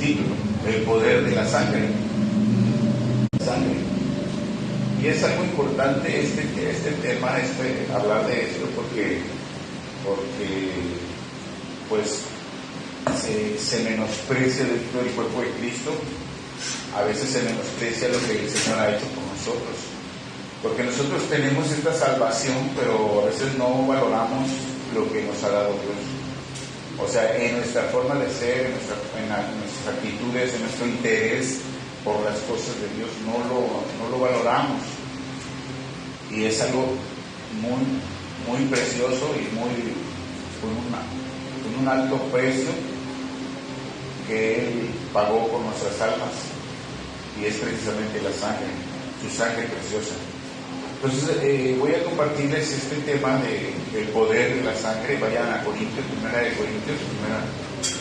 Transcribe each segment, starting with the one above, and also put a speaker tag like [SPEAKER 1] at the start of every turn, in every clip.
[SPEAKER 1] título, el poder de la sangre. Y es algo importante este tema, hablar de esto, porque pues se menosprecia dentro del cuerpo de Cristo. A veces se menosprecia lo que el Señor ha hecho por nosotros, porque nosotros tenemos esta salvación, pero a veces no valoramos lo que nos ha dado Dios. O sea, en nuestra forma de ser, en nuestras actitudes, en nuestro interés por las cosas de Dios, no lo valoramos. Y es algo muy, muy precioso y con un alto precio que Él pagó por nuestras almas, y es precisamente la sangre, su sangre preciosa. Entonces voy a compartirles este tema del poder de la sangre. Vayan a Corintios,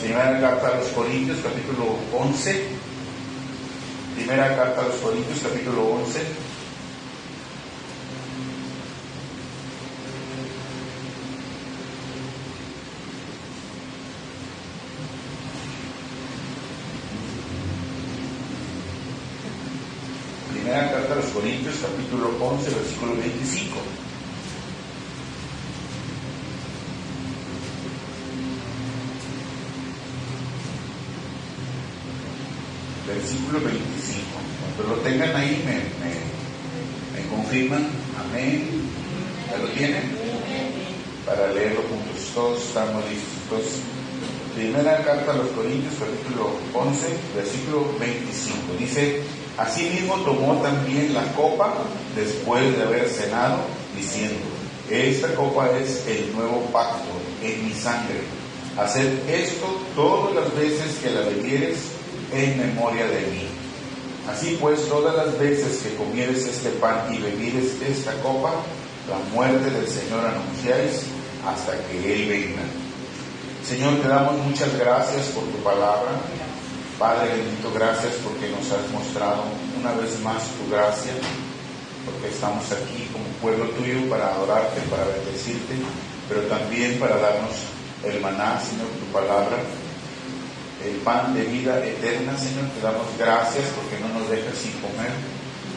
[SPEAKER 1] primera carta a los Corintios, capítulo 11. Primera carta a los Corintios, capítulo 11. Primera carta a los Corintios, capítulo 11, versículo 25. Versículo 25. Cuando lo tengan ahí, me confirman. Amén. ¿Ya lo tienen? Para leerlo juntos. Todos estamos listos. Primera carta a los Corintios, capítulo 11, versículo 25. Dice: asimismo tomó también la copa después de haber cenado, diciendo: esta copa es el nuevo pacto en mi sangre. Haced esto todas las veces que la bebieres en memoria de mí. Así pues, todas las veces que comieres este pan y bebieres esta copa, la muerte del Señor anunciáis hasta que Él venga. Señor, te damos muchas gracias por tu palabra. Padre bendito, gracias porque nos has mostrado una vez más tu gracia, porque estamos aquí como pueblo tuyo para adorarte, para bendecirte, pero también para darnos el maná, Señor, tu palabra, el pan de vida eterna. Señor, te damos gracias porque no nos dejas sin comer.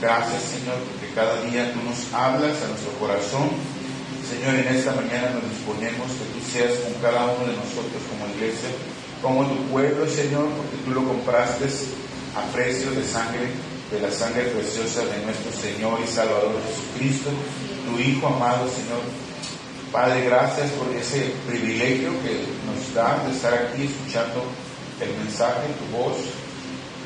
[SPEAKER 1] Gracias, Señor, porque cada día tú nos hablas a nuestro corazón. Señor, en esta mañana nos disponemos que tú seas con cada uno de nosotros como iglesia, como tu pueblo, Señor, porque tú lo compraste a precio de sangre, de la sangre preciosa de nuestro Señor y Salvador Jesucristo, tu Hijo amado, Señor. Padre, gracias por ese privilegio que nos da de estar aquí escuchando el mensaje, tu voz,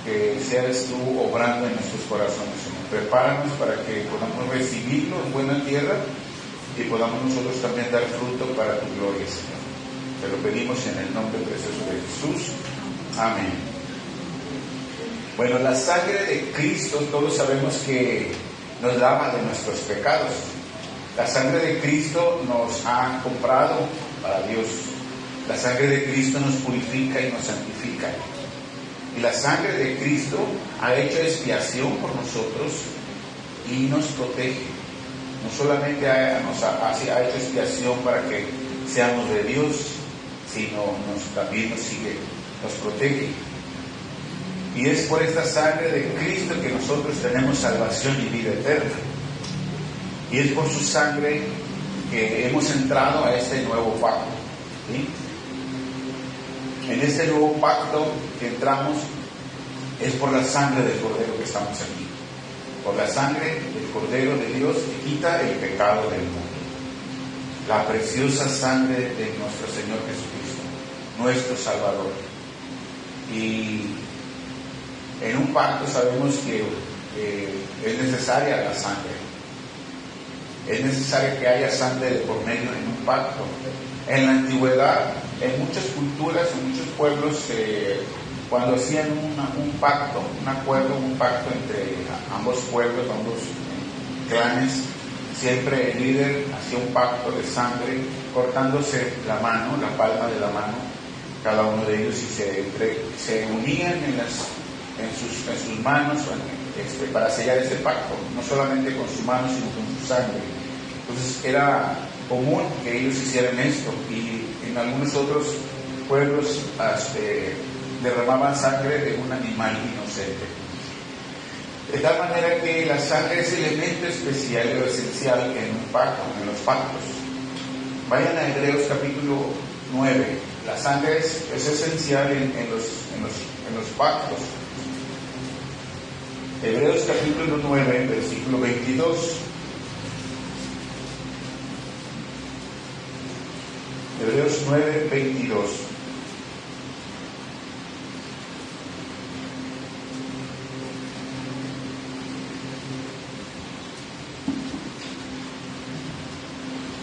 [SPEAKER 1] que seas tú obrando en nuestros corazones, Señor. Prepáranos para que podamos recibirlo en buena tierra y podamos nosotros también dar fruto para tu gloria, Señor. Te lo pedimos en el nombre precioso de Jesús. Amén. Bueno, la sangre de Cristo, todos sabemos que nos lava de nuestros pecados. La sangre de Cristo nos ha comprado para Dios. La sangre de Cristo nos purifica y nos santifica. Y la sangre de Cristo ha hecho expiación por nosotros y nos protege. No solamente ha hecho expiación para que seamos de Dios, sino también nos protege. Y es por esta sangre de Cristo que nosotros tenemos salvación y vida eterna. Y es por su sangre que hemos entrado a este nuevo pacto, ¿sí? En este nuevo pacto que entramos es por la sangre del Cordero que estamos aquí. Por la sangre del Cordero de Dios que quita el pecado del mundo. La preciosa sangre de nuestro Señor Jesucristo, nuestro Salvador. Y en un pacto sabemos que es necesaria la sangre. Es necesario que haya sangre de por medio en un pacto. En la antigüedad, en muchas culturas, en muchos pueblos, cuando hacían un pacto, un acuerdo, un pacto entre ambos pueblos, ambos clanes, siempre el líder hacía un pacto de sangre, cortándose la mano, la palma de la mano, cada uno de ellos, y se unían en sus manos para sellar ese pacto, no solamente con su mano, sino con su sangre. Entonces era común que ellos hicieran esto, y en algunos otros pueblos derramaban sangre de un animal inocente. De tal manera que la sangre es elemento especial o esencial en un pacto, en los pactos. Vayan a Hebreos capítulo 9. La sangre es esencial en los pactos. Hebreos capítulo 9, versículo 22. Hebreos 9, 22.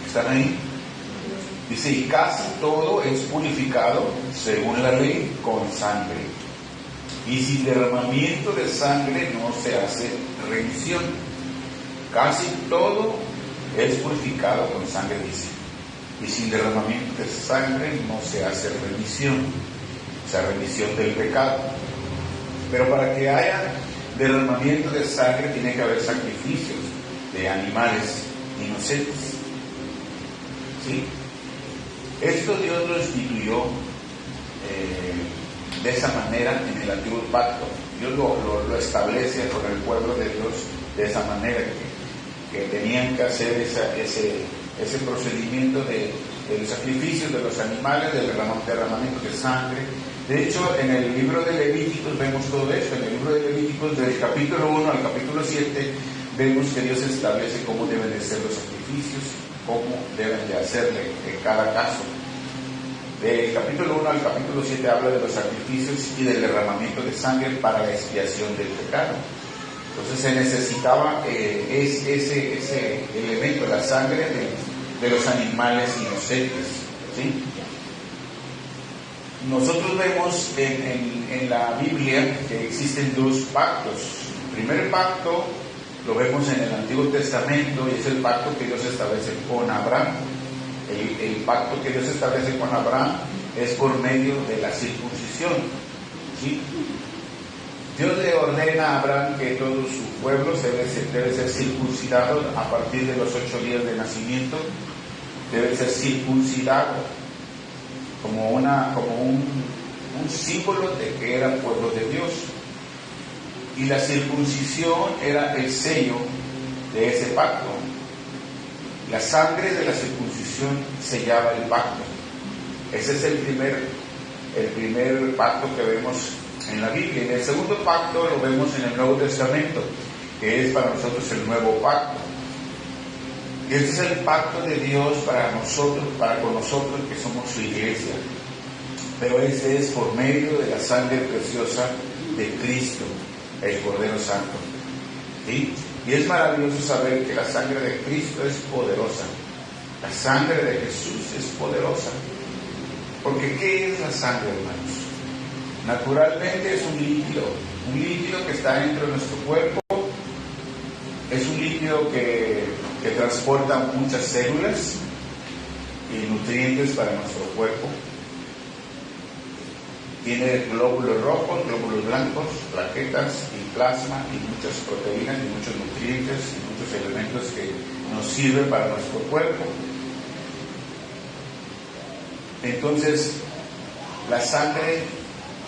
[SPEAKER 1] ¿Están ahí? Dice, y casi todo es purificado según la ley con sangre. Y sin derramamiento de sangre no se hace remisión. Casi todo es purificado con sangre, dice. Y sin derramamiento de sangre no se hace remisión. O sea, remisión del pecado. Pero para que haya derramamiento de sangre tiene que haber sacrificios de animales inocentes. ¿Sí? Esto Dios lo instituyó de esa manera en el antiguo pacto. Dios lo establece con el pueblo de Dios de esa manera, que tenían que hacer ese procedimiento de los sacrificios de los animales, del derramamiento de sangre. De hecho, en el libro de Levíticos vemos todo esto. En el libro de Levíticos, del capítulo 1 al capítulo 7, vemos que Dios establece cómo deben de ser los sacrificios, cómo deben de hacerle en cada caso. Del capítulo 1 al capítulo 7 habla de los sacrificios y del derramamiento de sangre para la expiación del pecado. Entonces se necesitaba ese elemento, la sangre de los animales inocentes. ¿Sí? Nosotros vemos en la Biblia que existen dos pactos. El primer pacto lo vemos en el Antiguo Testamento y es el pacto que Dios establece con Abraham. El pacto que Dios establece con Abraham es por medio de la circuncisión. ¿Sí? Dios le ordena a Abraham que todo su pueblo debe ser circuncidado a partir de los 8 días de nacimiento. Debe ser circuncidado como un símbolo de que era pueblo de Dios. Y la circuncisión era el sello de ese pacto. La sangre de la circuncisión sellaba el pacto. Ese es el primer pacto que vemos en la Biblia. Y el segundo pacto lo vemos en el Nuevo Testamento, que es para nosotros el nuevo pacto. Y este es el pacto de Dios para con nosotros que somos su iglesia. Pero este es por medio de la sangre preciosa de Cristo, el Cordero Santo. ¿Sí? Y es maravilloso saber que la sangre de Cristo es poderosa. La sangre de Jesús es poderosa. Porque ¿qué es la sangre, hermanos? Naturalmente es un líquido que está dentro de nuestro cuerpo. Es un líquido que transporta muchas células y nutrientes para nuestro cuerpo. Tiene glóbulos rojos, glóbulos blancos, plaquetas y plasma y muchas proteínas y muchos nutrientes y muchos elementos que nos sirven para nuestro cuerpo. Entonces, la sangre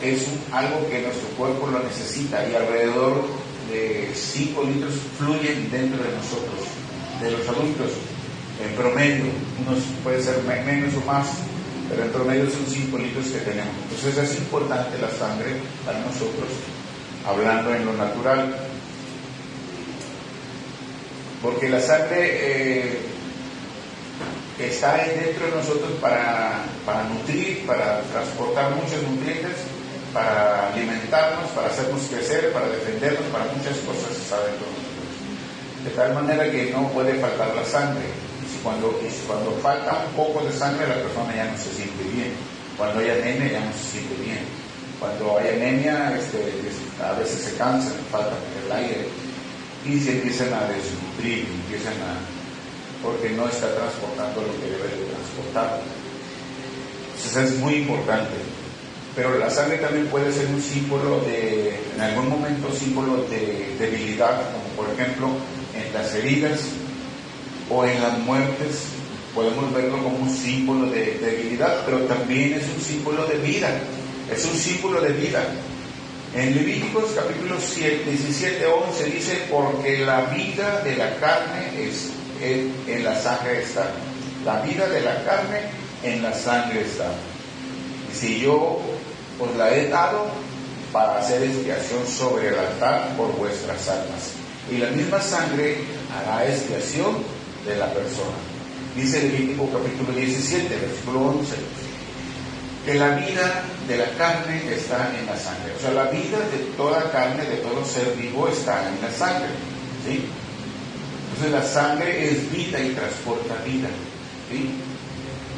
[SPEAKER 1] es algo que nuestro cuerpo lo necesita y alrededor de 5 litros fluyen dentro de nosotros, de los adultos, en promedio. Unos puede ser menos o más, pero en promedio son 5 litros que tenemos. Entonces es importante la sangre para nosotros, hablando en lo natural, porque la sangre está dentro de nosotros para nutrir, para transportar muchos nutrientes, para alimentarnos, para hacernos crecer, para defendernos, para muchas cosas está dentro de nosotros. De tal manera que no puede faltar la sangre. Cuando falta un poco de sangre, la persona ya no se siente bien. Cuando hay anemia, ya no se siente bien. Cuando hay anemia, a veces se cansan, falta el aire y se empiezan a desnutrir, porque no está transportando lo que debe de transportar. Entonces es muy importante. Pero la sangre también puede ser un símbolo en algún momento, símbolo de debilidad, como por ejemplo en las heridas o en las muertes. Podemos verlo como un símbolo de debilidad, pero también es un símbolo de vida. es un símbolo de vida. En Levíticos capítulo 17:11 dice, porque la vida de la carne en la sangre está. La vida de la carne en la sangre está. Y si yo os la he dado para hacer expiación sobre el altar por vuestras almas. Y la misma sangre hará expiación de la persona. Dice Levítico capítulo 17, versículo 11, que la vida de la carne está en la sangre. O sea, la vida de toda carne, de todo ser vivo está en la sangre, ¿sí? Entonces la sangre es vida y transporta vida, ¿sí?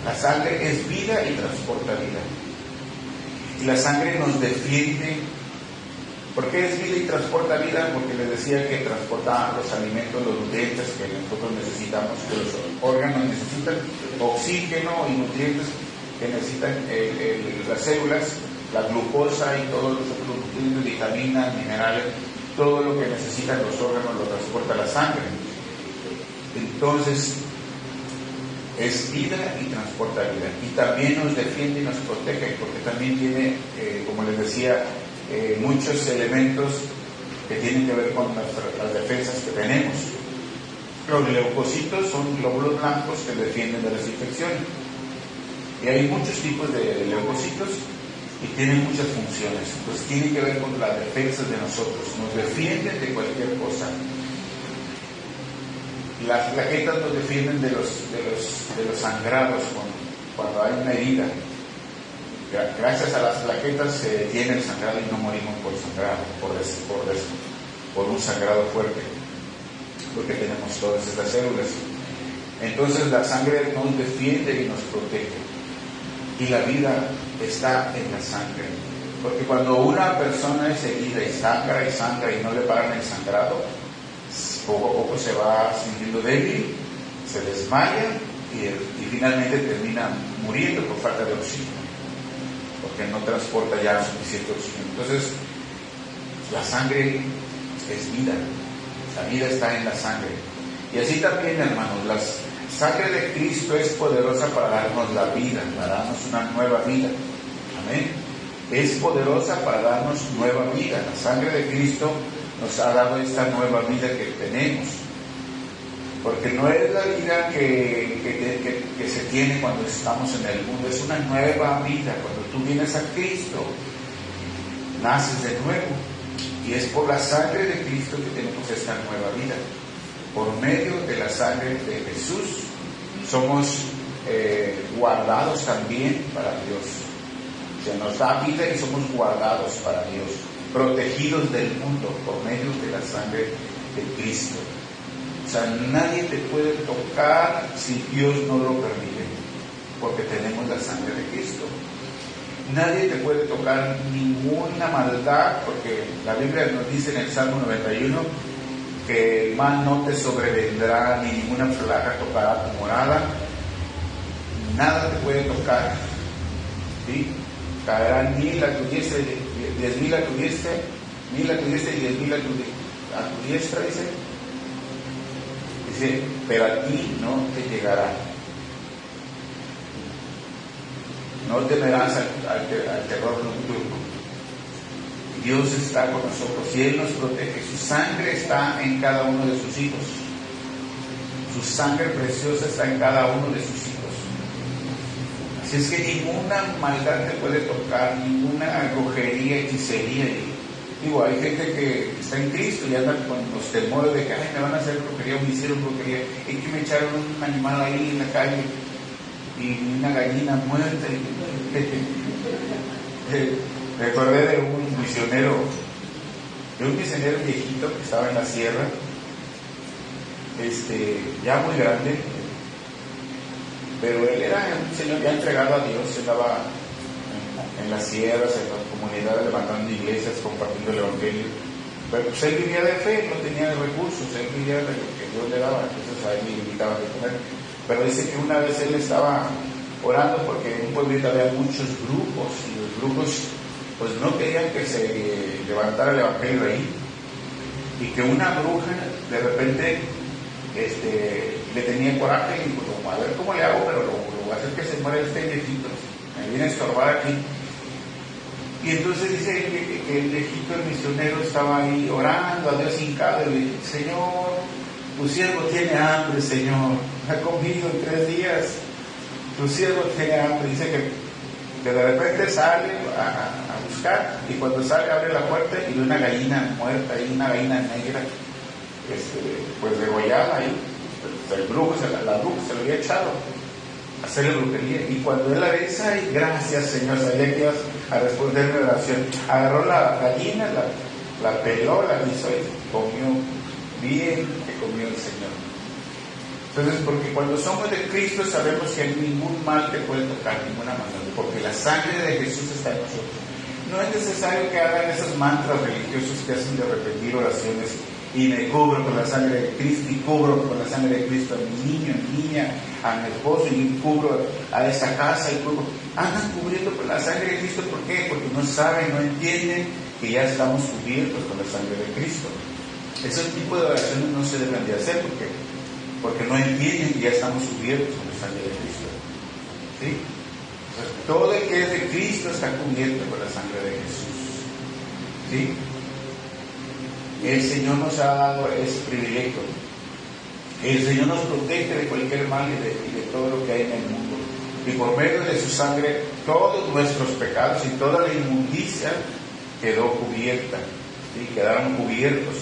[SPEAKER 1] La sangre es vida y transporta vida. Y la sangre nos defiende. ¿Por qué es vida y transporta vida? Porque les decía que transporta los alimentos, los nutrientes que nosotros necesitamos, que los órganos necesitan, oxígeno y nutrientes que necesitan las células, la glucosa y todos los otros nutrientes, vitaminas, minerales, todo lo que necesitan los órganos lo transporta la sangre. Entonces, es vida y transporta vida. Y también nos defiende y nos protege, porque también tiene, como les decía, muchos elementos que tienen que ver con las defensas que tenemos. Los leucocitos son glóbulos blancos que defienden de las infecciones. Y hay muchos tipos de leucocitos y tienen muchas funciones. Entonces tienen que ver con las defensas de nosotros. Nos defienden de cualquier cosa. Las plaquetas nos defienden de los sangrados cuando hay una herida. Gracias a las plaquetas se detiene el sangrado y no morimos por sangrado, por un sangrado fuerte, porque tenemos todas estas células. Entonces la sangre nos defiende y nos protege. Y la vida está en la sangre. Porque cuando una persona es herida y sangra y no le paran el sangrado, poco a poco se va sintiendo débil, se desmaya y finalmente termina muriendo por falta de oxígeno, porque no transporta ya suficiente oxígeno. Entonces, la sangre es vida, la vida está en la sangre. Y así también, hermanos, la sangre de Cristo es poderosa para darnos la vida, para darnos una nueva vida. Amén. Es poderosa para darnos nueva vida. La sangre de Cristo nos ha dado esta nueva vida que tenemos. Porque no es la vida que se tiene cuando estamos en el mundo, es una nueva vida. Cuando tú vienes a Cristo, naces de nuevo. Y es por la sangre de Cristo que tenemos esta nueva vida. Por medio de la sangre de Jesús, somos guardados también para Dios. Se nos da vida y somos guardados para Dios, protegidos del mundo por medio de la sangre de Cristo. O sea, nadie te puede tocar si Dios no lo permite, porque tenemos la sangre de Cristo. Nadie te puede tocar ninguna maldad, porque la Biblia nos dice en el Salmo 91 que el mal no te sobrevendrá, ni ninguna plaga tocará tu morada. Nada te puede tocar, ¿sí? Caerán 1000 a tu diestra, 10,000 a tu diestra, 1000 a tu diestra y 10,000 a tu diestra, dice, pero a ti no te llegará. No temerás al terror nocturno. Dios está con nosotros y Él nos protege. Su sangre está en cada uno de sus hijos. Su sangre preciosa está en cada uno de sus hijos. Así es que ninguna maldad te puede tocar, ninguna brujería, hechicería. Digo, hay gente que está en Cristo y anda con los temores de que ay, me van a hacer brujería o me hicieron brujería. Es que me echaron un animal ahí en la calle y una gallina muerta. Recordé de un misionero viejito que estaba en la sierra, ya muy grande, pero él era un señor ya entregado a Dios. Andaba en las sierras, en las comunidades, levantando iglesias, compartiendo el evangelio. Pero pues él vivía de fe, no tenía recursos, él vivía de lo que Dios le daba, entonces a él le invitaba a comer. Pero dice que una vez él estaba orando porque en un pueblito había muchos grupos y los grupos pues no querían que se levantara el evangelio ahí, y que una bruja de repente le tenía coraje y dijo, a ver cómo le hago, pero lo voy a hacer que se muera este viejito, me viene a estorbar aquí. Y entonces dice que el viejito, el misionero, estaba ahí orando a Dios hincado y le dice: Señor, tu siervo tiene hambre, Señor, ha comido en 3 días, tu siervo tiene hambre. Dice que de repente sale a buscar, y cuando sale abre la puerta y ve una gallina muerta ahí, una gallina negra, pues degollada ahí. El brujo, la bruja se lo había echado a hacerle brujería. Y cuando él la ve, dice: ay, gracias, Señor, sabía que ibas a responder mi oración. Agarró la gallina, la peló, la guisó y comió bien que comió el Señor. Entonces, porque cuando somos de Cristo sabemos que ningún mal te puede tocar, ninguna manera, porque la sangre de Jesús está en nosotros. No es necesario que hagan esos mantras religiosos que hacen de repetir oraciones: y me cubro con la sangre de Cristo, y cubro con la sangre de Cristo a mi niño, a mi niña, a mi esposo, y cubro a esta casa, y cubro. Andan cubriendo con la sangre de Cristo. ¿Por qué? Porque no saben, no entienden que ya estamos cubiertos con la sangre de Cristo. Ese tipo de oraciones no se deben de hacer porque no entienden que ya estamos cubiertos con la sangre de Cristo. ¿Sí? Entonces, todo el que es de Cristo está cubierto con la sangre de Jesús. ¿Sí? El Señor nos ha dado ese privilegio. El Señor nos protege de cualquier mal y de todo lo que hay en el mundo. Y por medio de su sangre, todos nuestros pecados y toda la inmundicia quedó cubierta. ¿Sí? Quedaron cubiertos.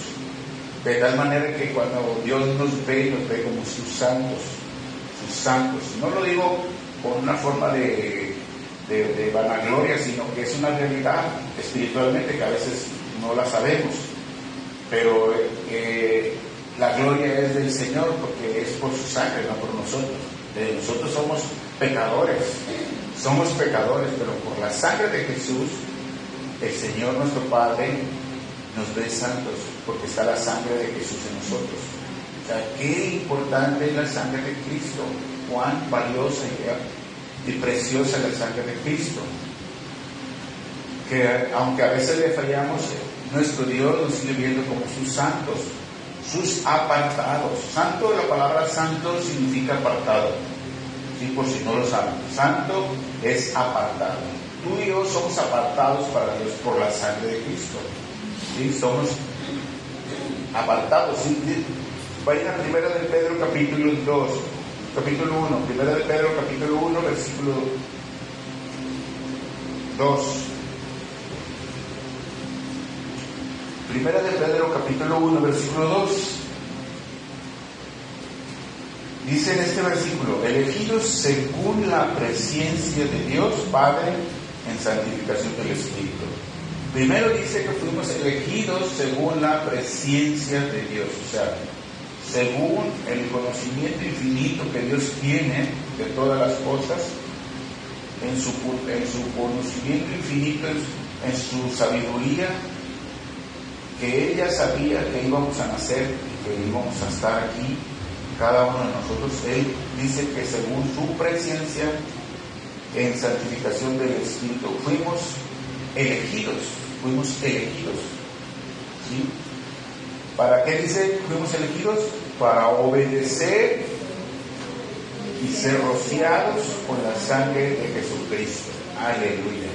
[SPEAKER 1] De tal manera que cuando Dios nos ve como sus santos. No lo digo con una forma de vanagloria, sino que es una realidad espiritualmente que a veces no la sabemos. Pero la gloria es del Señor, porque es por su sangre, no por nosotros. Nosotros somos pecadores, pero por la sangre de Jesús, el Señor nuestro Padre nos ve santos, porque está la sangre de Jesús en nosotros. O sea, qué importante es la sangre de Cristo, cuán valiosa y preciosa es la sangre de Cristo. Que aunque a veces le fallamos, nuestro Dios nos sigue viendo como sus santos, sus apartados. Santo, la palabra santo significa apartado. ¿Sí? Por si no lo saben, santo es apartado. Tú y yo somos apartados para Dios por la sangre de Cristo. ¿Sí? Somos apartados. ¿Sí? Vayan a 1 de Pedro capítulo 1, 1 de Pedro capítulo 1, versículo 2. 1 de Pedro capítulo 1, versículo 2. Dice en este versículo: elegidos según la presencia de Dios Padre en santificación del Espíritu. Primero dice que fuimos elegidos según la presencia de Dios, o sea, según el conocimiento infinito que Dios tiene de todas las cosas, en su conocimiento infinito, en su sabiduría, que Él ya sabía que íbamos a nacer y que íbamos a estar aquí, cada uno de nosotros. Él dice que según su presencia en santificación del Espíritu fuimos elegidos. ¿Sí? ¿Para qué dice fuimos elegidos? Para obedecer y ser rociados con la sangre de Jesucristo. Aleluya.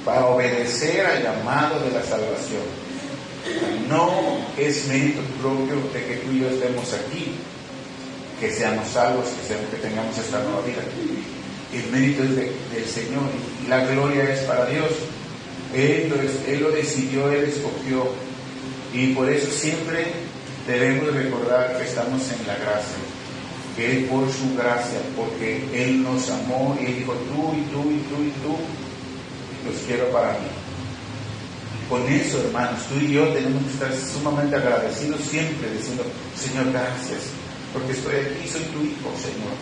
[SPEAKER 1] Para obedecer al llamado de la salvación. No es mérito propio de que tú y yo estemos aquí, que seamos salvos, que tengamos esta nueva vida. El mérito es del Señor y la gloria es para Dios. Él lo decidió, Él escogió, y por eso siempre debemos recordar que estamos en la gracia, que Él por su gracia, porque Él nos amó y Él dijo: tú y tú y tú y tú los quiero para mí. Con eso, hermanos, tú y yo tenemos que estar sumamente agradecidos siempre, diciendo: Señor, gracias, porque estoy aquí, soy tu hijo, Señor,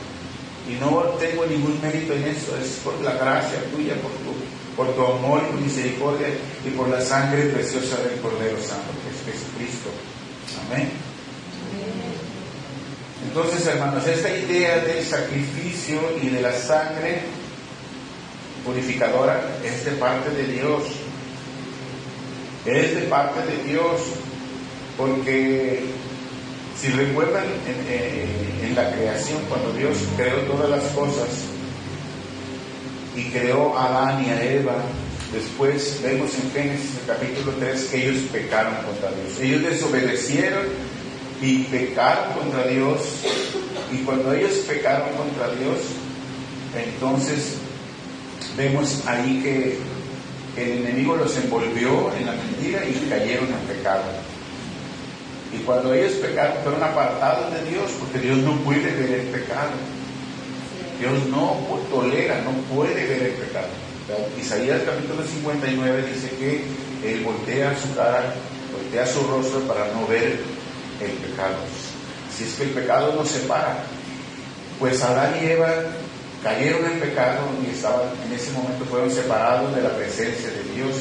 [SPEAKER 1] y no tengo ningún mérito en eso, es por la gracia tuya, por tu amor y tu misericordia, y por la sangre preciosa del Cordero Santo, que es Jesucristo. Amén. Entonces, hermanos, esta idea del sacrificio y de la sangre purificadora es de parte de Dios. Es de parte de Dios, porque si recuerdan en la creación, cuando Dios creó todas las cosas y creó a Adán y a Eva, Después vemos en Génesis capítulo 3 que ellos pecaron contra Dios. Ellos desobedecieron y pecaron contra Dios. Y cuando ellos pecaron contra Dios, entonces vemos ahí que el enemigo los envolvió en la mentira y cayeron en pecado. Y cuando ellos pecaron, fueron apartados de Dios, porque Dios no puede ver el pecado. Dios no tolera, no puede ver el pecado. Isaías capítulo 59 dice que Él voltea su cara, voltea su rostro para no ver el pecado. Si es que el pecado nos separa, pues Adán y Eva cayeron en pecado y estaban, en ese momento fueron separados de la presencia de Dios.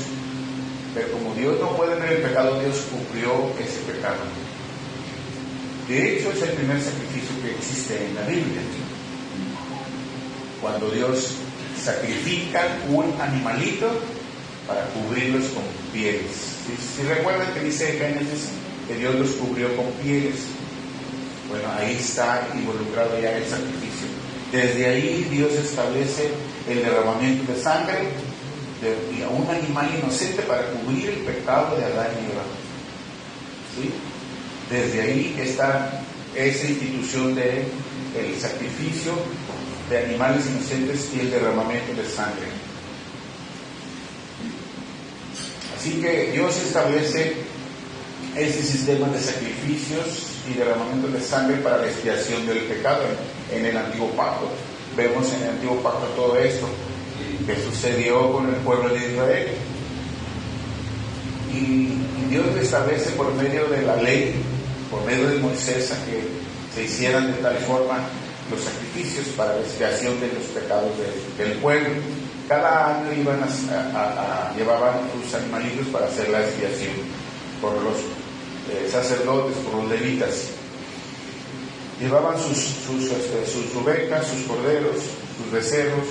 [SPEAKER 1] Pero como Dios no puede ver el pecado, Dios cubrió ese pecado. De hecho, es el primer sacrificio que existe en la Biblia. Cuando Dios sacrifica un animalito para cubrirlos con pieles. Si recuerdan que dice Génesis que Dios los cubrió con pieles, bueno, ahí está involucrado ya el sacrificio. Desde ahí Dios establece el derramamiento de sangre de un animal inocente para cubrir el pecado de Adán y Eva. ¿Sí? Desde ahí está esa institución de el sacrificio de animales inocentes y el derramamiento de sangre. Así que Dios establece ese sistema de sacrificios y derramamiento de sangre para la expiación del pecado en el Antiguo Pacto. Vemos en el Antiguo Pacto todo esto que sucedió con el pueblo de Israel. Y Dios establece por medio de la ley, por medio de Moisés, a que se hicieran de tal forma los sacrificios para la expiación de los pecados del pueblo. Cada año llevaban sus animalitos para hacer la expiación por los sacerdotes, por los levitas. Llevaban sus ovejas, sus corderos, sus becerros,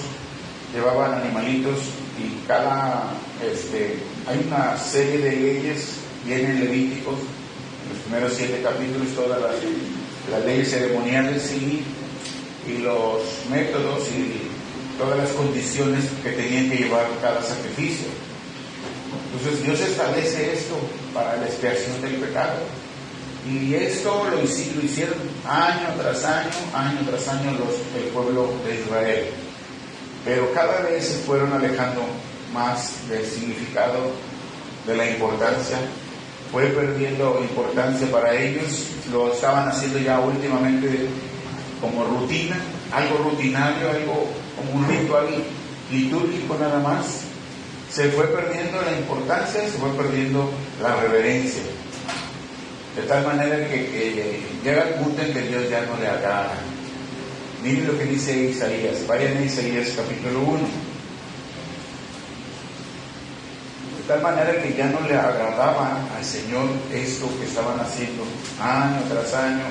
[SPEAKER 1] llevaban animalitos y hay una serie de leyes, vienen Levíticos, en los primeros 7 capítulos, todas las leyes ceremoniales y los métodos y todas las condiciones que tenían que llevar cada sacrificio. Entonces Dios establece esto para la expiación del pecado. Y esto lo hicieron año tras año el pueblo de Israel. Pero cada vez se fueron alejando más del significado, de la importancia. Fue perdiendo importancia para ellos. Lo estaban haciendo ya últimamente como rutina, algo rutinario, algo como un ritual litúrgico nada más. Se fue perdiendo la importancia, se fue perdiendo la reverencia. De tal manera que llega el punto en que Dios ya no le agrada. Miren lo que dice Isaías. Vayan a Isaías capítulo 1. De tal manera que ya no le agradaba al Señor esto que estaban haciendo año tras año.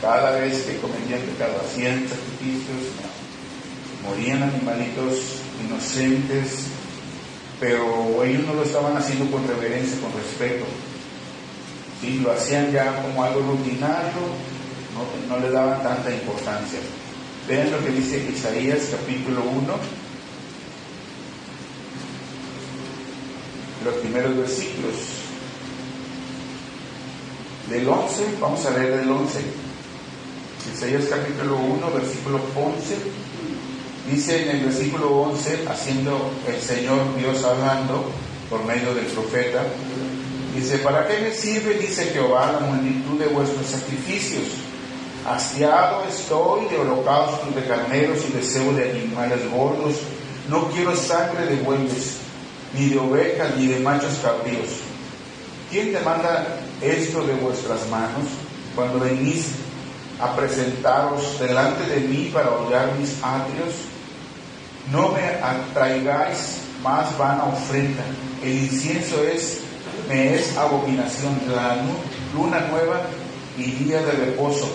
[SPEAKER 1] Cada vez que cometían pecado, hacían sacrificios, morían animalitos inocentes, pero ellos no lo estaban haciendo con reverencia, con respeto. Sí, lo hacían ya como algo rutinario, no le daban tanta importancia. Vean lo que dice Isaías capítulo 1, los primeros versículos. Del 11, vamos a leer del 11. Isaías capítulo 1, versículo 11. Dice en el versículo 11, haciendo el Señor Dios hablando por medio del profeta, dice: ¿para qué me sirve, dice Jehová, la multitud de vuestros sacrificios? Hastiado estoy de holocaustos de carneros y deseo de animales gordos. No quiero sangre de bueyes, ni de ovejas, ni de machos cabríos. ¿Quién demanda esto de vuestras manos cuando venís a presentaros delante de mí para hollar mis atrios? No me atraigáis más vana ofrenda. El incienso me es abominación, la luna nueva y día de reposo.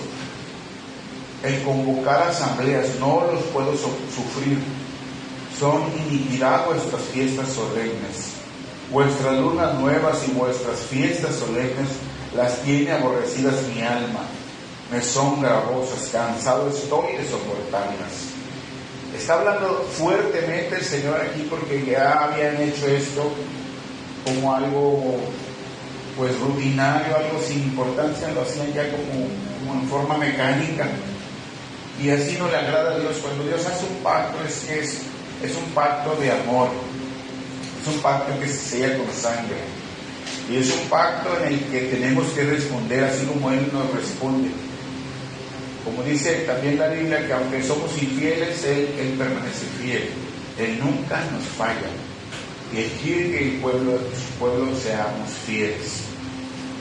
[SPEAKER 1] El convocar asambleas no los puedo sufrir. Son iniquidad vuestras fiestas solemnes. Vuestras lunas nuevas y vuestras fiestas solemnes las tiene aborrecidas mi alma. Me son gravosas, cansado estoy de soportarlas. Está hablando fuertemente el Señor aquí porque ya habían hecho esto como algo pues rutinario, algo sin importancia, lo hacían ya como en forma mecánica. Y así no le agrada a Dios. Cuando Dios hace un pacto es un pacto de amor, es un pacto que se sella con sangre. Y es un pacto en el que tenemos que responder así como Él nos responde. Como dice también la Biblia, que aunque somos infieles, Él permanece fiel. Él nunca nos falla. Y Él quiere que su pueblo seamos fieles,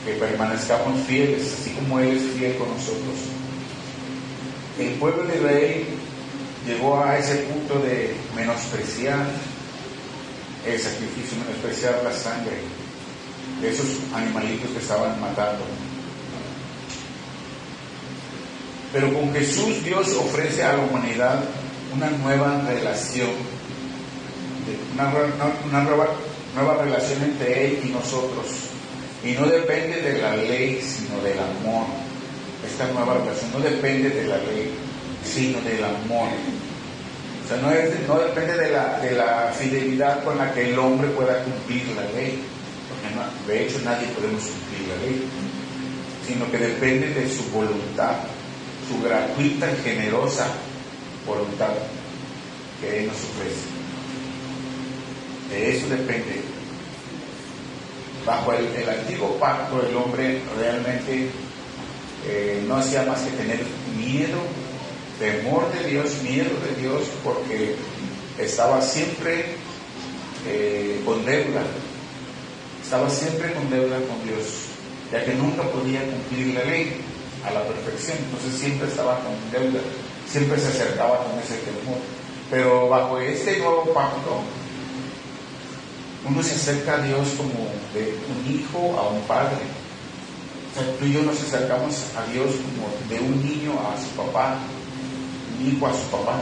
[SPEAKER 1] que permanezcamos fieles, así como Él es fiel con nosotros. El pueblo de Israel llegó a ese punto de menospreciar el sacrificio, menospreciar la sangre de esos animalitos que estaban matando. Pero con Jesús Dios ofrece a la humanidad una nueva relación, una nueva relación entre Él y nosotros. Y no depende de la ley, sino del amor. Esta nueva relación no depende de la ley, sino del amor. O sea, no depende de la fidelidad con la que el hombre pueda cumplir la ley, porque de hecho nadie podemos cumplir la ley, sino que depende de su voluntad, su gratuita y generosa voluntad que Él nos ofrece. De eso depende. Bajo el antiguo pacto, el hombre realmente no hacía más que tener miedo, temor de Dios, miedo de Dios, porque estaba siempre con deuda. Estaba siempre con deuda con Dios, ya que nunca podía cumplir la ley a la perfección. Entonces siempre estaba con deuda, siempre se acercaba con ese temor. Pero bajo este nuevo pacto, uno se acerca a Dios como de un hijo a un padre. O sea, tú y yo nos acercamos a Dios como de un niño a su papá, un hijo a su papá.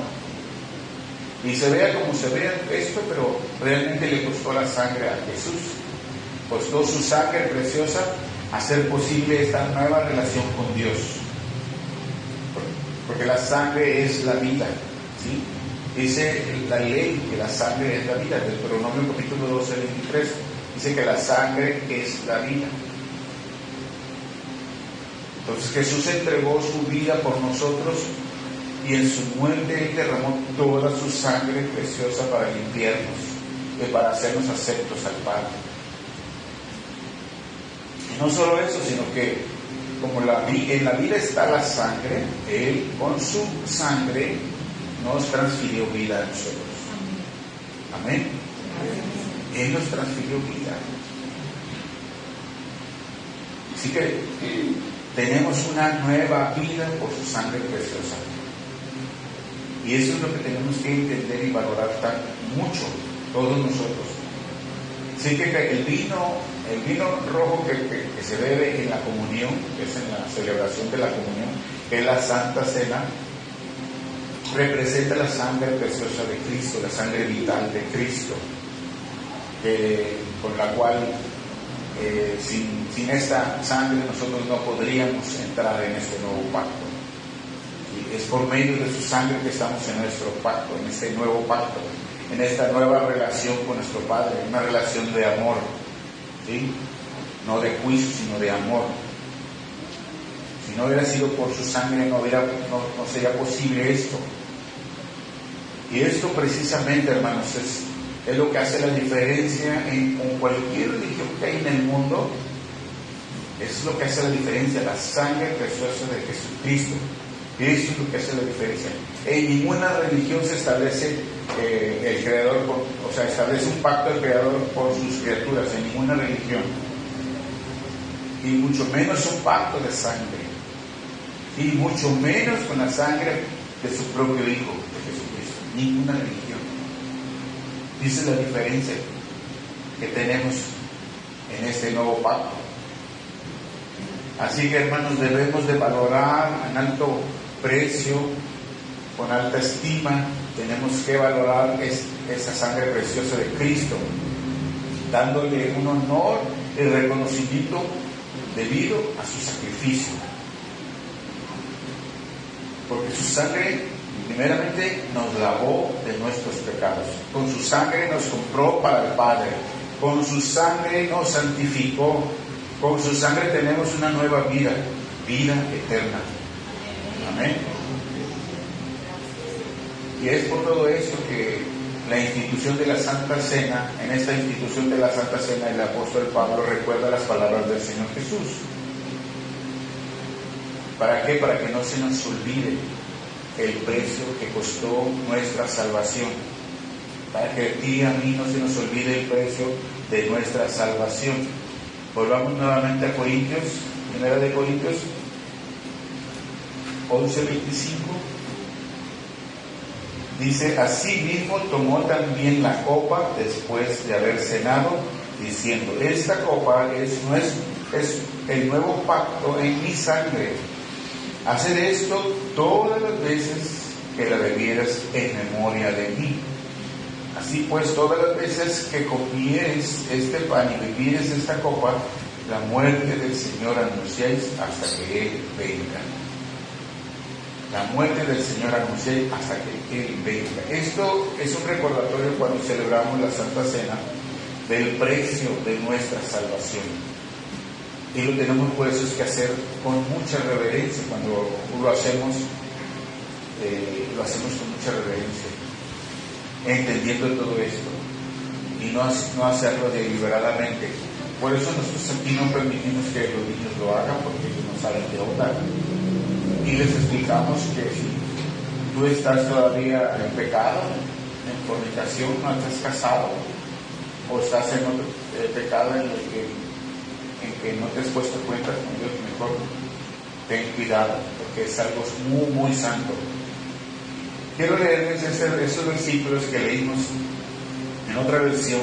[SPEAKER 1] Y se vea como se vea esto, pero realmente le costó la sangre a Jesús. Costó su sangre preciosa hacer posible esta nueva relación con Dios. Porque la sangre es la vida, ¿sí? Dice la ley que la sangre es la vida. Del Deuteronomio capítulo 12, 23. Dice que la sangre es la vida. Entonces Jesús entregó su vida por nosotros y en su muerte Él derramó toda su sangre preciosa para limpiarnos y para hacernos aceptos al Padre. Y no solo eso, sino que como en la vida está la sangre, Él con su sangre nos transfirió vida a nosotros. Amén. Él nos transfirió vida. Así que tenemos una nueva vida por su sangre preciosa. Y eso es lo que tenemos que entender y valorar mucho, todos nosotros. Así que el vino rojo que se bebe en la comunión, que es en la celebración de la comunión, que es la Santa Cena, representa la sangre preciosa de Cristo, la sangre vital de Cristo, con la cual sin esta sangre nosotros no podríamos entrar en este nuevo pacto. Y es por medio de su sangre que estamos en nuestro pacto, en este nuevo pacto, en esta nueva relación con nuestro Padre, una relación de amor, ¿sí? No de juicio, sino de amor. Si no hubiera sido por su sangre, no sería posible esto. Y esto precisamente, hermanos, es lo que hace la diferencia con cualquier religión que hay en el mundo. Es lo que hace la diferencia, la sangre preciosa de Jesucristo. Eso es lo que hace la diferencia. En ninguna religión se establece el Creador, establece un pacto del Creador por sus criaturas, en ninguna religión. Y mucho menos un pacto de sangre. Y mucho menos con la sangre de su propio Hijo, de Jesucristo. Ninguna religión. Esa es la diferencia que tenemos en este nuevo pacto. Así que, hermanos, debemos de valorar en alto precio, con alta estima. Tenemos que valorar esa sangre preciosa de Cristo, dándole un honor y reconocimiento debido a su sacrificio. Porque su sangre Primeramente nos lavó de nuestros pecados. Con su sangre nos compró para el Padre. Con su sangre nos santificó. Con su sangre tenemos una nueva vida, vida eterna. Amén. Y es por todo esto que la institución de la Santa Cena, en esta institución de la Santa Cena, el apóstol Pablo recuerda las palabras del Señor Jesús. ¿Para qué? Para que no se nos olvide el precio que costó nuestra salvación. Para que a ti y a mí no se nos olvide el precio de nuestra salvación. Volvamos nuevamente a Corintios, 1 de Corintios 11:25. Dice, asimismo tomó también la copa después de haber cenado, diciendo, esta copa es el nuevo pacto en mi sangre. Haced esto todas las veces que la bebieras en memoria de mí. Así pues, todas las veces que comieres este pan y bebieres esta copa, la muerte del Señor anunciáis hasta que Él venga. La muerte del Señor anunciáis hasta que Él venga. Esto es un recordatorio cuando celebramos la Santa Cena del precio de nuestra salvación. Y lo tenemos por eso es que hacer con mucha reverencia. Cuando lo hacemos con mucha reverencia, entendiendo todo esto y no hacerlo deliberadamente. Por eso nosotros aquí no permitimos que los niños lo hagan, porque ellos no saben de onda. Y les explicamos que si tú estás todavía en pecado, en fornicación, no estás casado, o estás en otro pecado en el que no te has puesto cuenta con Dios, mejor ten cuidado, porque es algo muy, muy santo. Quiero leerles esos versículos que leímos en otra versión,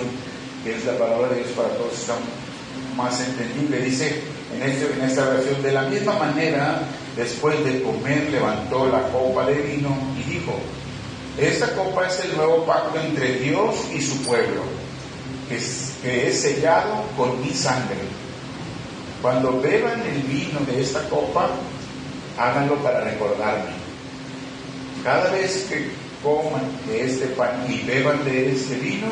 [SPEAKER 1] que es la palabra de Dios para todos, está más entendible. Dice en esta versión, de la misma manera, después de comer, levantó la copa de vino y dijo, esta copa es el nuevo pacto entre Dios y su pueblo, que es sellado con mi sangre. Cuando beban el vino de esta copa, háganlo para recordarme. Cada vez que coman de este pan y beban de este vino,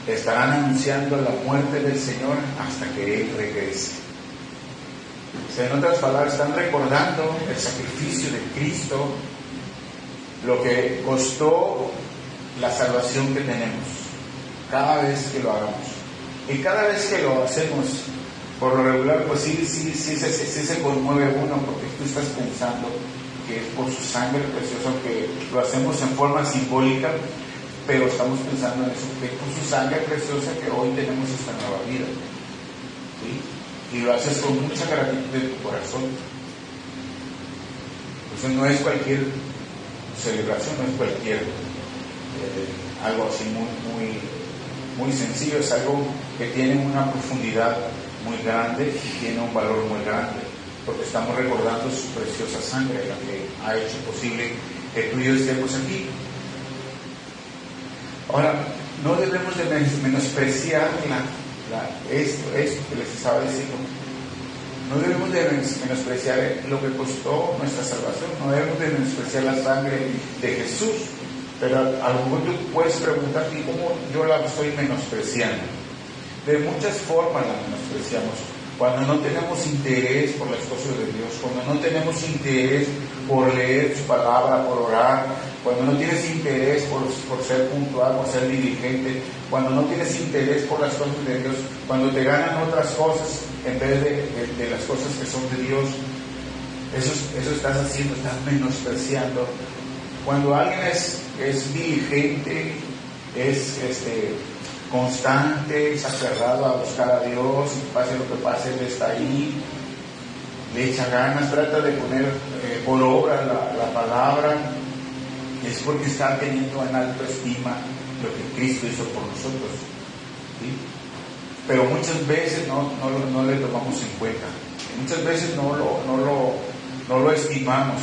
[SPEAKER 1] estarán anunciando la muerte del Señor hasta que Él regrese. O sea, en otras palabras, están recordando el sacrificio de Cristo, lo que costó la salvación que tenemos, cada vez que lo hagamos. Y cada vez que lo hacemos, por lo regular, pues sí se conmueve uno, porque tú estás pensando que es por su sangre preciosa, que lo hacemos en forma simbólica, pero estamos pensando en eso, que es por su sangre preciosa que hoy tenemos esta nueva vida. ¿Sí? Y lo haces con mucha gratitud de tu corazón. Entonces no es cualquier celebración, no es cualquier algo así muy sencillo, es algo que tiene una profundidad muy grande y tiene un valor muy grande, porque estamos recordando su preciosa sangre, la que ha hecho posible que tú y yo estemos aquí. Ahora, no debemos de menospreciar esto que les estaba diciendo. No debemos de menospreciar lo que costó nuestra salvación, no debemos de menospreciar la sangre de Jesús, pero a lo mejor tú puedes preguntarte cómo yo la estoy menospreciando. De muchas formas la menospreciamos. Cuando no tenemos interés por las cosas de Dios, cuando no tenemos interés por leer su palabra, por orar, cuando no tienes interés por ser puntual, por ser diligente, cuando no tienes interés por las cosas de Dios, cuando te ganan otras cosas en vez de las cosas que son de Dios, eso estás haciendo, estás menospreciando. Cuando alguien es diligente, es constante, es aferrado a buscar a Dios, y pase lo que pase, Él está ahí, le echa ganas, trata de poner por obra la palabra, es porque está teniendo en alta estima lo que Cristo hizo por nosotros. ¿Sí? Pero muchas veces no le tomamos en cuenta, muchas veces no lo estimamos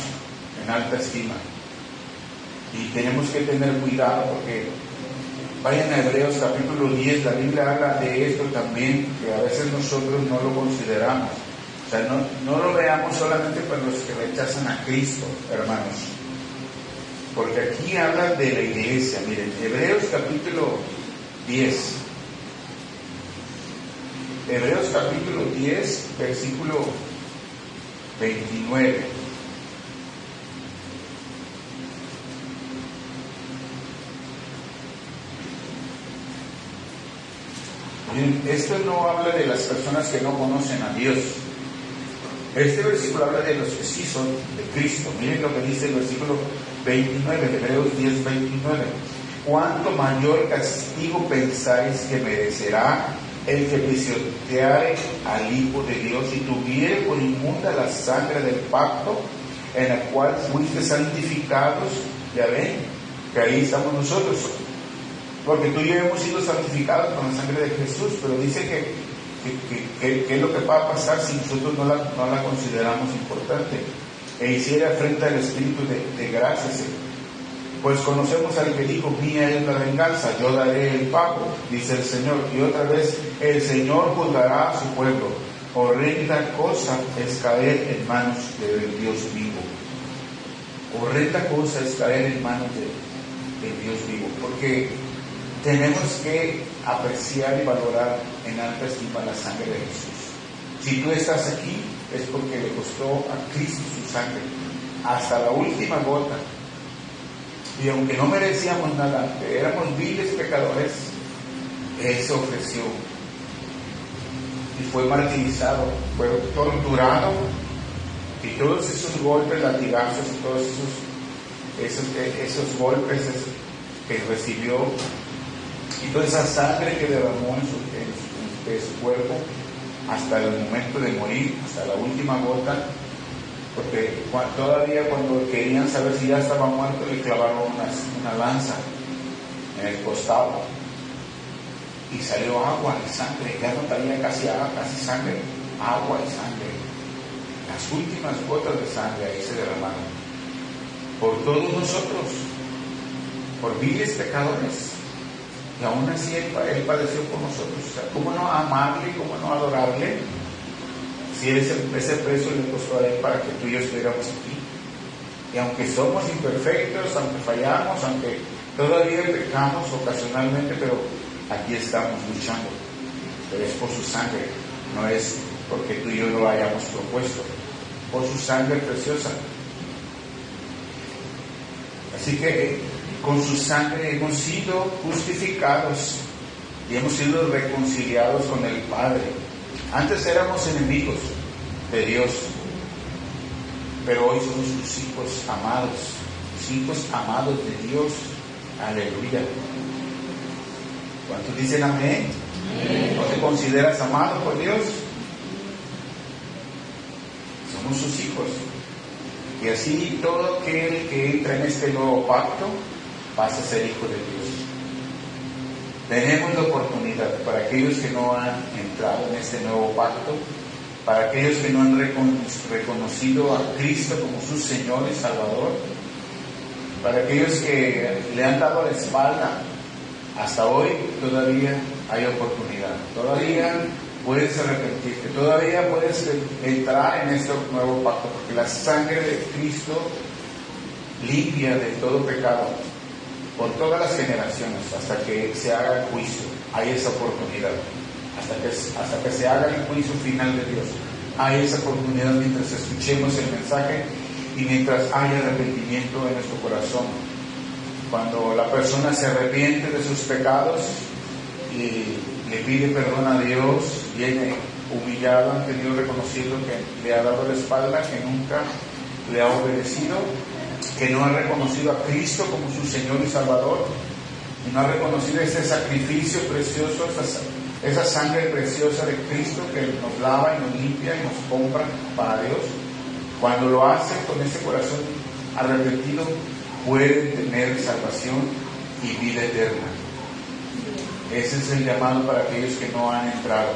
[SPEAKER 1] en alta estima, y tenemos que tener cuidado, porque vayan a Hebreos capítulo 10, la Biblia habla de esto también, que a veces nosotros no lo consideramos. O sea, no lo veamos solamente para los que rechazan a Cristo, hermanos. porque aquí habla de la iglesia. Miren, Hebreos capítulo 10. Hebreos capítulo 10, versículo 29. Miren, esto no habla de las personas que no conocen a Dios. Este versículo habla de los que sí son de Cristo. Miren lo que dice el versículo 29, de Hebreos 10, 29. ¿Cuánto mayor castigo pensáis que merecerá el que pisoteare al Hijo de Dios y tuviere por inmunda la sangre del pacto en la cual fuiste santificados? Ya ven, que ahí estamos nosotros. Porque tú y yo hemos sido santificados con la sangre de Jesús, pero dice que es lo que va a pasar si nosotros no la consideramos importante e hiciera frente al Espíritu de gracia. Pues conocemos al que dijo: mía es la venganza, yo daré el pago, dice el Señor. Y otra vez, el Señor juzgará a su pueblo. Horrenda cosa es caer en manos del Dios vivo. Horrenda cosa es caer en manos del Dios vivo, porque tenemos que apreciar y valorar en alta estima la sangre de Jesús. Si tú estás aquí, es porque le costó a Cristo su sangre, hasta la última gota. Y aunque no merecíamos nada, que éramos viles pecadores, Él se ofreció y fue martirizado, fue torturado, y todos esos golpes, latigazos y todos esos golpes que recibió, y toda esa sangre que derramó en su cuerpo hasta el momento de morir, hasta la última gota, porque todavía cuando querían saber si ya estaba muerto, le clavaron una lanza en el costado y salió agua y sangre. Ya no traía casi sangre, agua y sangre. Las últimas gotas de sangre ahí se derramaron por todos nosotros, por viles pecadores. Y aún así Él padeció por nosotros. O sea, ¿cómo no amarle, cómo no adorarle? Si ese precio le costó a Él para que tú y yo estuviéramos aquí. Y aunque somos imperfectos, aunque fallamos, aunque todavía pecamos ocasionalmente, pero aquí estamos luchando. Pero es por su sangre, no es porque tú y yo lo hayamos propuesto. Por su sangre preciosa. Así que con su sangre hemos sido justificados y hemos sido reconciliados con el Padre. Antes éramos enemigos de Dios, pero hoy somos sus hijos amados de Dios. Aleluya. ¿Cuántos dicen amén? ¿No te consideras amado por Dios? Somos sus hijos. Y así todo aquel que entra en este nuevo pacto pasa a ser hijo de Dios. Tenemos la oportunidad para aquellos que no han entrado en este nuevo pacto, para aquellos que no han reconocido a Cristo como su Señor y Salvador, para aquellos que le han dado la espalda. Hasta hoy todavía hay oportunidad, todavía puedes arrepentirte, todavía puedes entrar en este nuevo pacto, porque la sangre de Cristo limpia de todo pecado por todas las generaciones, hasta que se haga el juicio. Hay esa oportunidad, hasta que se haga el juicio final de Dios. Hay esa oportunidad mientras escuchemos el mensaje y mientras haya arrepentimiento en nuestro corazón. Cuando la persona se arrepiente de sus pecados y le pide perdón a Dios, viene humillado ante Dios, reconociendo que le ha dado la espalda, que nunca le ha obedecido, que no ha reconocido a Cristo como su Señor y Salvador, y no ha reconocido ese sacrificio precioso, esa sangre preciosa de Cristo que nos lava y nos limpia y nos compra para Dios. Cuando lo hace con ese corazón arrepentido, puede tener salvación y vida eterna. Ese es el llamado para aquellos que no han entrado.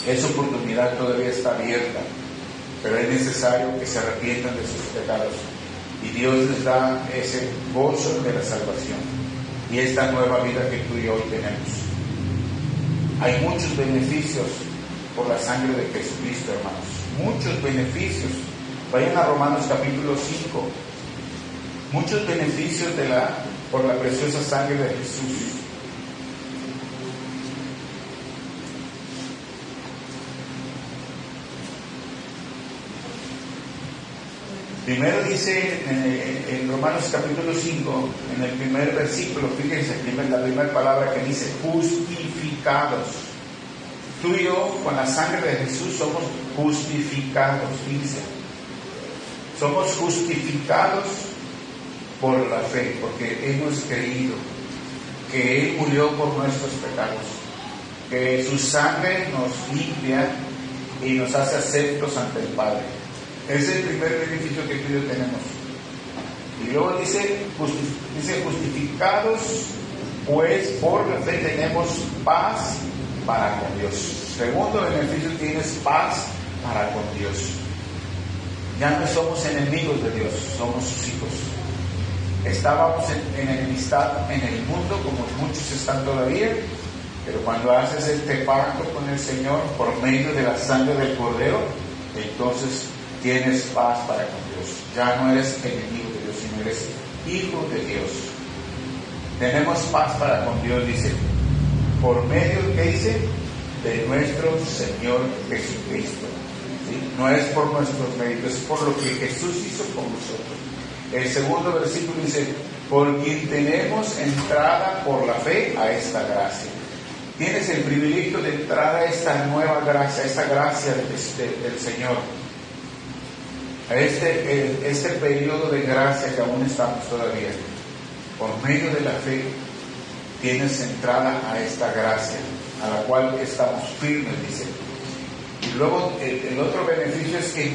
[SPEAKER 1] Esa oportunidad todavía está abierta, pero es necesario que se arrepientan de sus pecados. Y Dios les da ese gozo de la salvación y esta nueva vida que tú y hoy tenemos. Hay muchos beneficios por la sangre de Jesucristo, hermanos. Muchos beneficios. Vayan a Romanos capítulo 5. muchos beneficios por la preciosa sangre de Jesús. Primero dice en Romanos capítulo 5, en el primer versículo, fíjense, la primera palabra que dice, justificados. Tú y yo, con la sangre de Jesús, somos justificados, fíjense. Somos justificados por la fe, porque hemos creído que Él murió por nuestros pecados, que su sangre nos limpia y nos hace aceptos ante el Padre. Es el primer beneficio que tú y yo tenemos. Y luego dice justificados, pues por la fe tenemos paz para con Dios. Segundo beneficio, tienes paz para con Dios. Ya no somos enemigos de Dios, somos sus hijos. Estábamos en enemistad en el mundo, como muchos están todavía, pero cuando haces este pacto con el Señor por medio de la sangre del Cordero, entonces tienes paz para con Dios. Ya no eres enemigo de Dios, sino eres hijo de Dios. Tenemos paz para con Dios, dice, por medio, ¿qué dice? De nuestro Señor Jesucristo. ¿Sí? No es por nuestros méritos, es por lo que Jesús hizo con nosotros. El segundo versículo dice, por quien tenemos entrada por la fe a esta gracia. Tienes el privilegio de entrar a esta nueva gracia, a esta gracia del Señor. A este periodo de gracia que aún estamos todavía. Por medio de la fe tienes entrada a esta gracia, a la cual estamos firmes, dice. Y luego el otro beneficio es que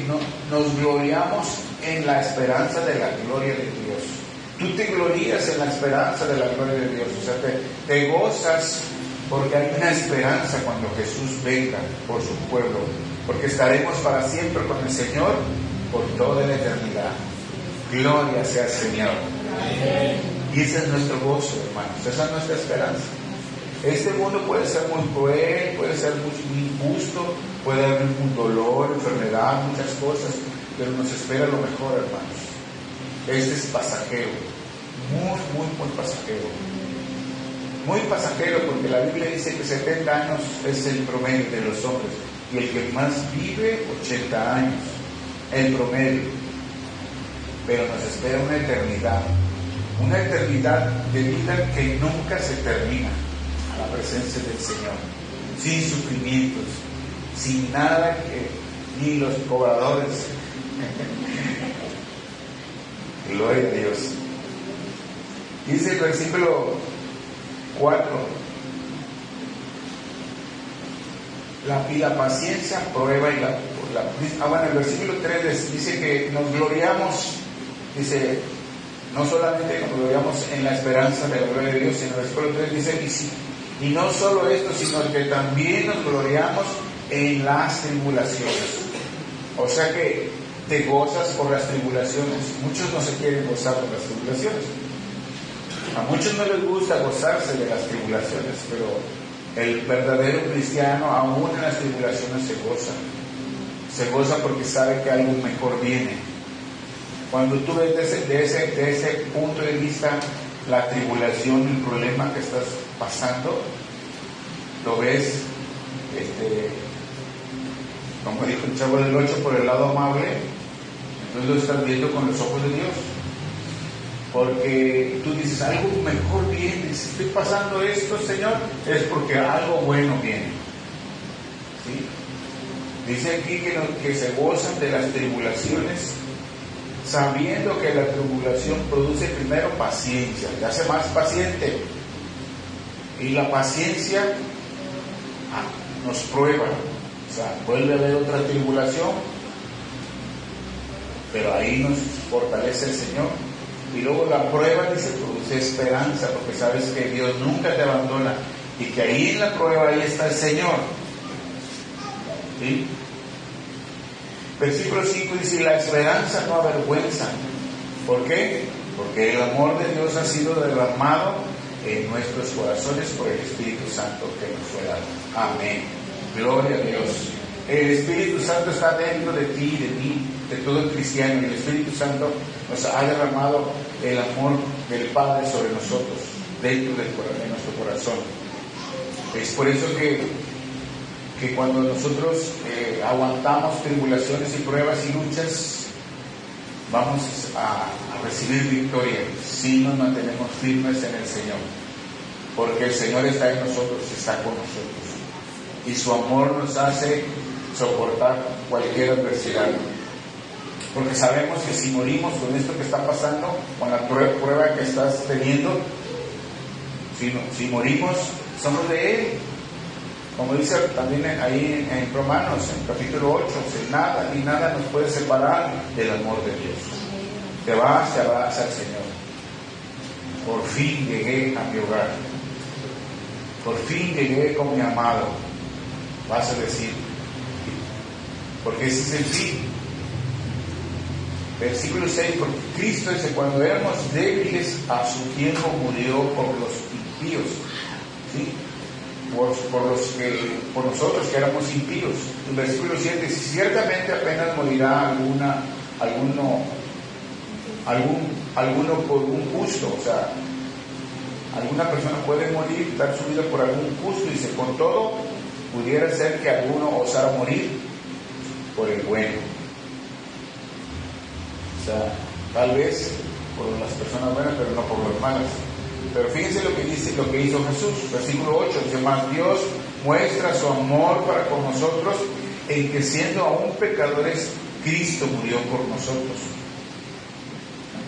[SPEAKER 1] nos gloriamos en la esperanza de la gloria de Dios. Tú te glorías en la esperanza de la gloria de Dios, o sea, te gozas porque hay una esperanza cuando Jesús venga por su pueblo, porque estaremos para siempre con el Señor por toda la eternidad. Gloria sea al Señor. Amén. Y ese es nuestro gozo, hermanos, esa es nuestra esperanza. Este mundo puede ser muy cruel, puede ser muy injusto, puede haber un dolor, enfermedad, muchas cosas, pero nos espera lo mejor, hermanos. Este es pasajero, muy pasajero. Muy pasajero, porque la Biblia dice que 70 años es el promedio de los hombres, y el que más vive, 80 años, el promedio. Pero nos espera una eternidad de vida que nunca se termina, a la presencia del Señor, sin sufrimientos, sin nada ni los cobradores. Gloria a Dios. Dice el versículo 4, y la paciencia prueba y bueno, el versículo 3 dice que nos gloriamos, dice, no solamente nos gloriamos en la esperanza de la gloria de Dios, sino el versículo 3 dice, y no solo esto, sino que también nos gloriamos en las tribulaciones. O sea que te gozas por las tribulaciones. Muchos no se quieren gozar por las tribulaciones. A muchos no les gusta gozarse de las tribulaciones, pero el verdadero cristiano aún en las tribulaciones se goza. Se goza porque sabe que algo mejor viene. Cuando tú ves de ese punto de vista la tribulación, el problema que estás pasando, lo ves, como dijo el Chavo del 8, por el lado amable, entonces lo estás viendo con los ojos de Dios. Porque tú dices, algo mejor viene. Si estoy pasando esto, Señor, es porque algo bueno viene. ¿Sí? Dice aquí que se gozan de las tribulaciones, sabiendo que la tribulación produce primero paciencia, te hace más paciente. Y la paciencia nos prueba. O sea, vuelve a haber otra tribulación, pero ahí nos fortalece el Señor. Y luego la prueba, dice, produce esperanza, porque sabes que Dios nunca te abandona y que ahí en la prueba, ahí está el Señor. ¿Sí? Versículo 5 dice, la esperanza no avergüenza. ¿Por qué? Porque el amor de Dios ha sido derramado en nuestros corazones por el Espíritu Santo que nos fue dado. Amén. Gloria a Dios. El Espíritu Santo está dentro de ti y de mí. de todo el cristiano, y el Espíritu Santo nos ha derramado el amor del Padre sobre nosotros, dentro de nuestro corazón. Es por eso que cuando nosotros aguantamos tribulaciones y pruebas y luchas, vamos a recibir victoria si nos mantenemos firmes en el Señor, porque el Señor está en nosotros, está con nosotros, y su amor nos hace soportar cualquier adversidad, porque sabemos que si morimos con esto que está pasando, con la prueba que estás teniendo, si morimos, somos de Él. Como dice también ahí en Romanos, en capítulo 8, nada ni nada nos puede separar del amor de Dios. Te vas al Señor. Por fin llegué a mi hogar. Por fin llegué con mi amado. Vas a decir, porque ese es el fin. Versículo 6, porque Cristo dice, cuando éramos débiles, a su tiempo murió por los impíos. ¿Sí? Por nosotros que éramos impíos. En versículo 7, si ciertamente apenas morirá alguno por un justo, o sea, alguna persona puede morir, dar su vida por algún justo, y dice, con todo, pudiera ser que alguno osara morir por el bueno. O sea, tal vez por las personas buenas, pero no por las malas. Pero fíjense lo que dice, lo que hizo Jesús, versículo 8, dice, mas Dios muestra su amor para con nosotros, en que siendo aún pecadores, Cristo murió por nosotros.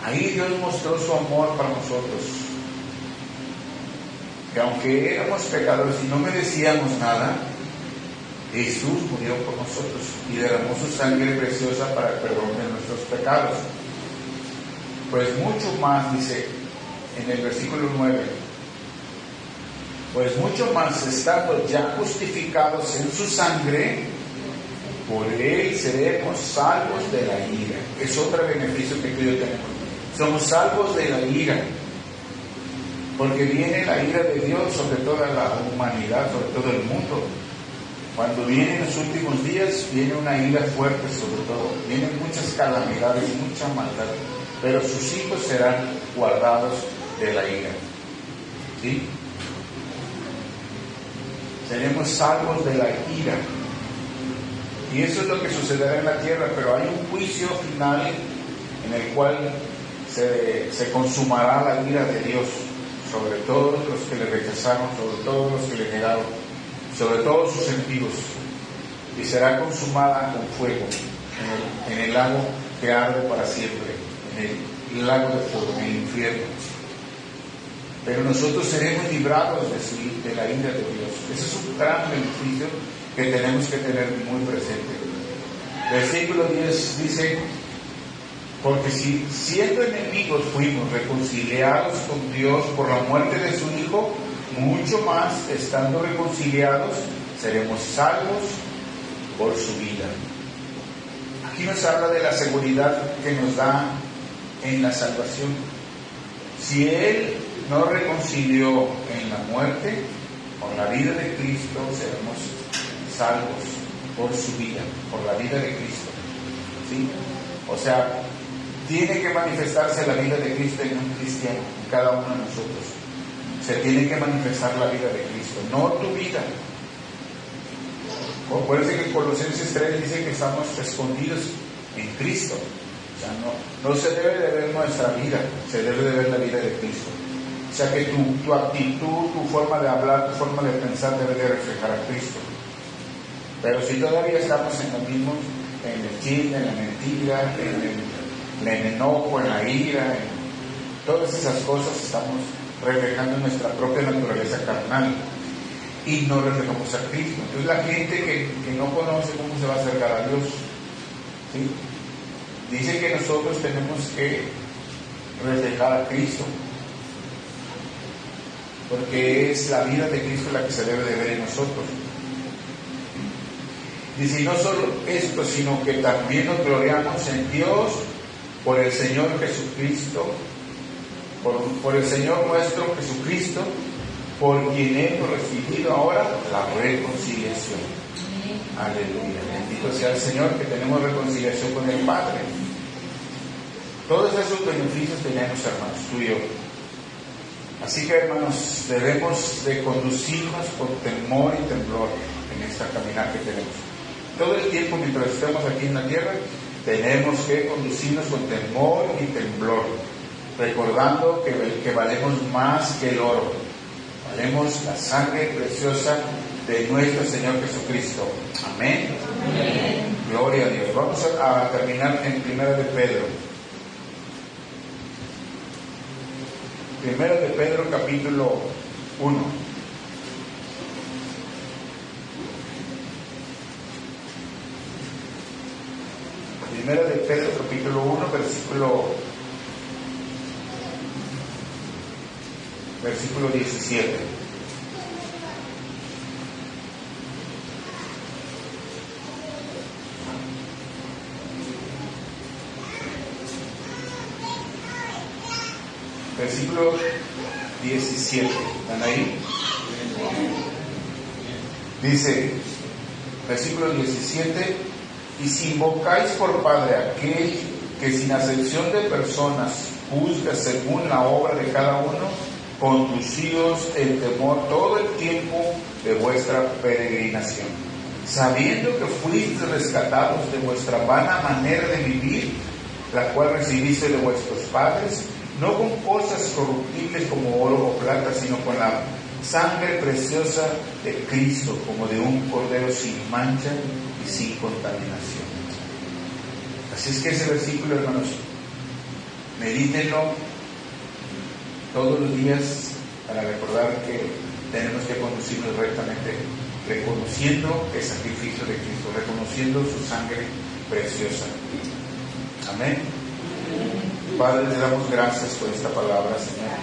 [SPEAKER 1] Ahí Dios mostró su amor para nosotros, que aunque éramos pecadores y no merecíamos nada, Jesús murió por nosotros y derramó su sangre preciosa para el perdón de nuestros pecados. Pues mucho más, dice en el versículo 9, pues mucho más, estando ya justificados en su sangre, por él seremos salvos de la ira. Es otro beneficio que tú y yo tenemos. Somos salvos de la ira, porque viene la ira de Dios sobre toda la humanidad, sobre todo el mundo. Cuando vienen los últimos días, viene una ira fuerte sobre todo, vienen muchas calamidades, mucha maldad, pero sus hijos serán guardados de la ira. ¿Sí? Seremos salvos de la ira. Y eso es lo que sucederá en la tierra, pero hay un juicio final en el cual se consumará la ira de Dios sobre todos los que le rechazaron, sobre todos los que le negaron, sobre todos sus enemigos, y será consumada con fuego en el lago que arde para siempre, en el lago de fuego, en el infierno. Pero nosotros seremos librados de la ira de Dios. Ese es un gran beneficio que tenemos que tener muy presente. Versículo 10 dice, porque si siendo enemigos fuimos reconciliados con Dios por la muerte de su Hijo, mucho más, estando reconciliados, seremos salvos por su vida. Aquí nos habla de la seguridad que nos da en la salvación. Si Él nos reconcilió en la muerte, con la vida de Cristo seremos salvos por su vida, por la vida de Cristo. ¿Sí? O sea, tiene que manifestarse la vida de Cristo en un cristiano, en cada uno de nosotros. Se tiene que manifestar la vida de Cristo, no tu vida. Acuérdense que en Colosenses 3 dice que estamos escondidos en Cristo. O sea, no se debe de ver nuestra vida, se debe de ver la vida de Cristo. O sea que tu actitud, tu forma de hablar, tu forma de pensar debe de reflejar a Cristo. Pero si todavía estamos en lo mismo, en el chisme, en la mentira, en el enojo, en la ira, en todas esas cosas, estamos reflejando nuestra propia naturaleza carnal y no reflejamos a Cristo. Entonces la gente que no conoce cómo se va a acercar a Dios, ¿sí? Dice que nosotros tenemos que reflejar a Cristo, porque es la vida de Cristo la que se debe de ver en nosotros. Dice, y no solo esto, sino que también nos gloriamos en Dios por el Señor Jesucristo, por el Señor nuestro Jesucristo, por quien hemos recibido ahora la reconciliación. Aleluya. Bendito sea el Señor que tenemos reconciliación con el Padre. Todos esos beneficios tenemos, hermanos, tú y yo. Así que, hermanos, debemos de conducirnos con temor y temblor en esta caminata que tenemos. Todo el tiempo mientras estemos aquí en la tierra, tenemos que conducirnos con temor y temblor, recordando que valemos más que el oro. Valemos la sangre preciosa de nuestro Señor Jesucristo. Amén. Amén. Gloria a Dios. Vamos a terminar en Primera de Pedro. Primera de Pedro, capítulo 1. Primera de Pedro, capítulo 1, versículo 17. Versículo 17. ¿Están ahí? Dice, versículo 17: y si invocáis por Padre aquel que sin acepción de personas juzga según la obra de cada uno, conducíos en temor todo el tiempo de vuestra peregrinación, sabiendo que fuisteis rescatados de vuestra vana manera de vivir, la cual recibiste de vuestros padres, no con cosas corruptibles como oro o plata, sino con la sangre preciosa de Cristo, como de un cordero sin mancha y sin contaminación. Así es que ese versículo, hermanos, medítenlo todos los días para recordar que tenemos que conducirnos rectamente, reconociendo el sacrificio de Cristo, reconociendo su sangre preciosa. Amén. Padre, te damos gracias por esta palabra, Señor.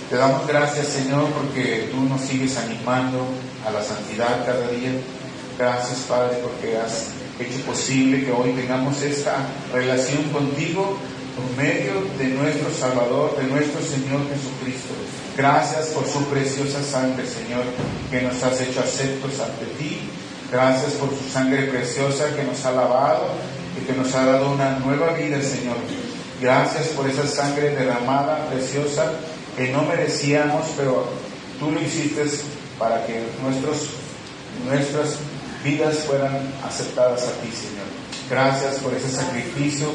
[SPEAKER 1] Te damos gracias, Señor, porque tú nos sigues animando a la santidad cada día. Gracias, Padre, porque has hecho posible que hoy tengamos esta relación contigo por medio de nuestro Salvador, de nuestro Señor Jesucristo. Gracias por su preciosa sangre, Señor, que nos has hecho aceptos ante ti. Gracias por su sangre preciosa que nos ha lavado y que nos ha dado una nueva vida, Señor. Gracias por esa sangre derramada, preciosa, que no merecíamos, pero tú lo hiciste para que nuestras vidas fueran aceptadas a ti, Señor. Gracias por ese sacrificio.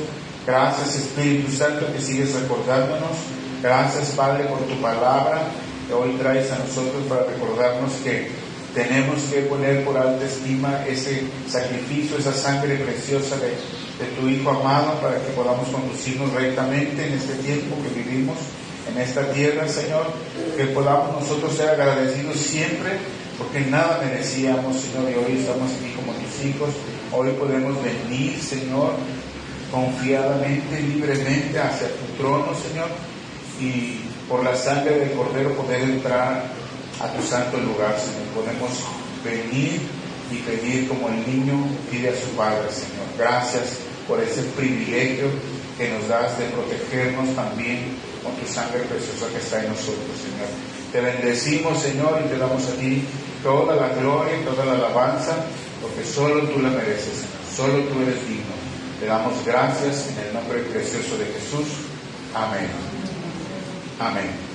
[SPEAKER 1] Gracias, Espíritu Santo, que sigues recordándonos. Gracias, Padre, por tu palabra que hoy traes a nosotros para recordarnos que tenemos que poner por alta estima ese sacrificio, esa sangre preciosa de tu Hijo amado, para que podamos conducirnos rectamente en este tiempo que vivimos en esta tierra, Señor. Que podamos nosotros ser agradecidos siempre, porque nada merecíamos, Señor, y hoy estamos aquí como tus hijos. Hoy podemos venir, Señor, confiadamente, libremente hacia tu trono, Señor, y por la sangre del Cordero poder entrar a tu santo lugar, Señor. Podemos venir y pedir como el niño pide a su padre, Señor. Gracias por ese privilegio que nos das de protegernos también con tu sangre preciosa que está en nosotros, Señor. Te bendecimos, Señor, y te damos a ti toda la gloria y toda la alabanza, porque solo tú la mereces, Señor. Solo tú eres digno. Te damos gracias en el nombre precioso de Jesús. Amén. Amén.